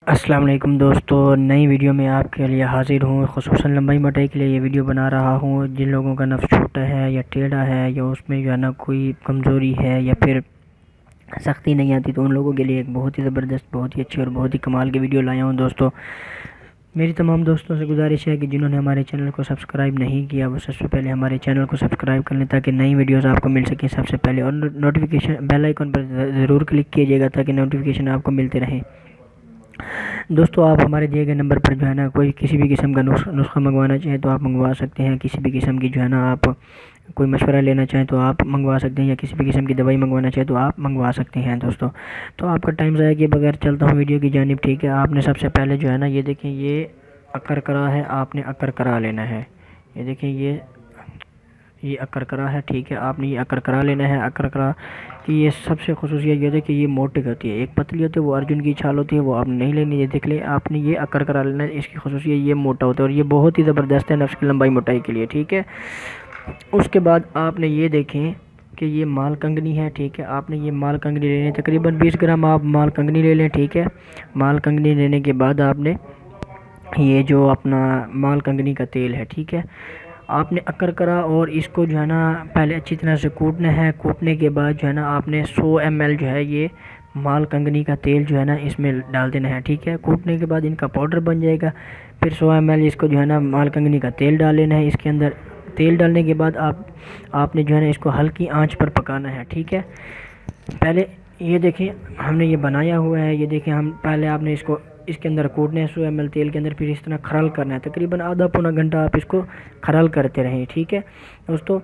अस्सलाम वालेकुम दोस्तों, नई वीडियो में आपके लिए हाज़िर हूँ। ख़ुसूसन लंबाई मोटाई के लिए ये वीडियो बना रहा हूँ। जिन लोगों का नफ़्स छोटा है या टेढ़ा है या उसमें जो है ना कोई कमज़ोरी है या फिर सख्ती नहीं आती, तो उन लोगों के लिए एक बहुत ही ज़बरदस्त, बहुत ही अच्छी और बहुत ही कमाल की वीडियो लाया हूँ दोस्तों। मेरी तमाम दोस्तों से गुजारिश है कि जिन्होंने हमारे चैनल को सब्सक्राइब नहीं किया वो सबसे पहले हमारे चैनल को सब्सक्राइब कर लें, ताकि नई वीडियोस आपको मिल सकें सबसे पहले। और नोटिफिकेशन बेल आइकन पर ज़रूर क्लिक कीजिएगा ताकि नोटिफिकेशन आपको मिलते रहें। दोस्तों, आप हमारे दिए गए नंबर पर जो है ना कोई किसी भी किस्म का नुस्खा मंगवाना चाहें तो आप मंगवा सकते हैं। किसी भी किस्म की जो है ना आप कोई मशवरा लेना चाहें तो आप मंगवा सकते हैं, या किसी भी किस्म की दवाई मंगवाना चाहें तो आप मंगवा सकते हैं दोस्तों। तो आपका टाइम ज़ाया किए बगैर चलता हूँ वीडियो की जानिब, ठीक है। आपने सबसे पहले जो है ना ये देखें, ये अकर करा है, आपने अकर करा लेना है। ये देखें, ये अकर करा है, ठीक है। आपने ये अकर करा लेना है। अकर करा कि ये सबसे खुसूसियत ये है कि ये मोटी होती है। एक पतली होती है, वो अर्जुन की छाल होती है, वो आपने नहीं लेनी। ये देख ले, आपने ये अकर करा लेना है। इसकी खुसूसियत ये मोटा होता है और ये बहुत ही ज़बरदस्त है नफ्स की लंबाई मोटाई के लिए, ठीक है। उसके बाद आपने ये देखें कि ये माल कंगनी है, ठीक है। आपने ये माल कंगनी लेनी है, तकरीबन 20 ग्राम आप माल कंगनी ले लें, ठीक है। माल कंगनी लेने के बाद आपने ये जो अपना माल कंगनी का तेल है, ठीक है, आपने अकर करा और इसको जो है ना पहले अच्छी तरह से कूटना है। कूटने के बाद जो है ना आपने 100 ml जो है ये माल कंगनी का तेल जो है ना इसमें डाल देना है, ठीक है। कूटने के बाद इनका पाउडर बन जाएगा। फिर 100 ml इसको जो है ना माल कंगनी का तेल डाल लेना है। इसके अंदर तेल डालने के बाद आपने जो है ना इसको हल्की आंच पर पकाना है, ठीक है। पहले ये देखें, हमने ये बनाया हुआ है। ये देखें, हम पहले आपने इसको इसके अंदर कूटना है 100 ml तेल के अंदर, फिर इस तरह खरल करना है। तकरीबन आधा पौना घंटा आप इसको खरल करते रहें, ठीक है दोस्तों।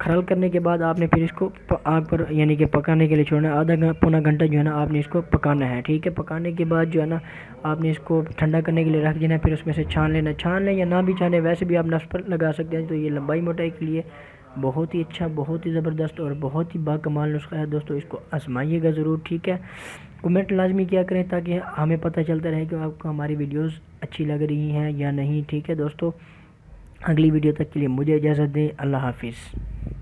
खरल करने के बाद आपने फिर इसको आग पर यानी कि पकाने के लिए छोड़ना है। आधा पौना घंटा जो है ना आपने इसको पकाना है, ठीक है। पकाने के बाद जो है ना आपने इसको ठंडा करने के लिए रख देना है। फिर उसमें से छान लेना। छान लें या ना भी छाने, वैसे भी आप नफ्स पर लगा सकते हैं। तो ये लंबाई मोटाई के लिए बहुत ही अच्छा, बहुत ही ज़बरदस्त और बहुत ही बाकमाल नुस्खा है दोस्तों। इसको आजमाइएगा ज़रूर, ठीक है। कमेंट लाजमी किया करें ताकि हमें पता चलता रहे कि आपको हमारी वीडियोस अच्छी लग रही हैं या नहीं, ठीक है दोस्तों। अगली वीडियो तक के लिए मुझे इजाज़त दें। अल्लाह हाफिज़।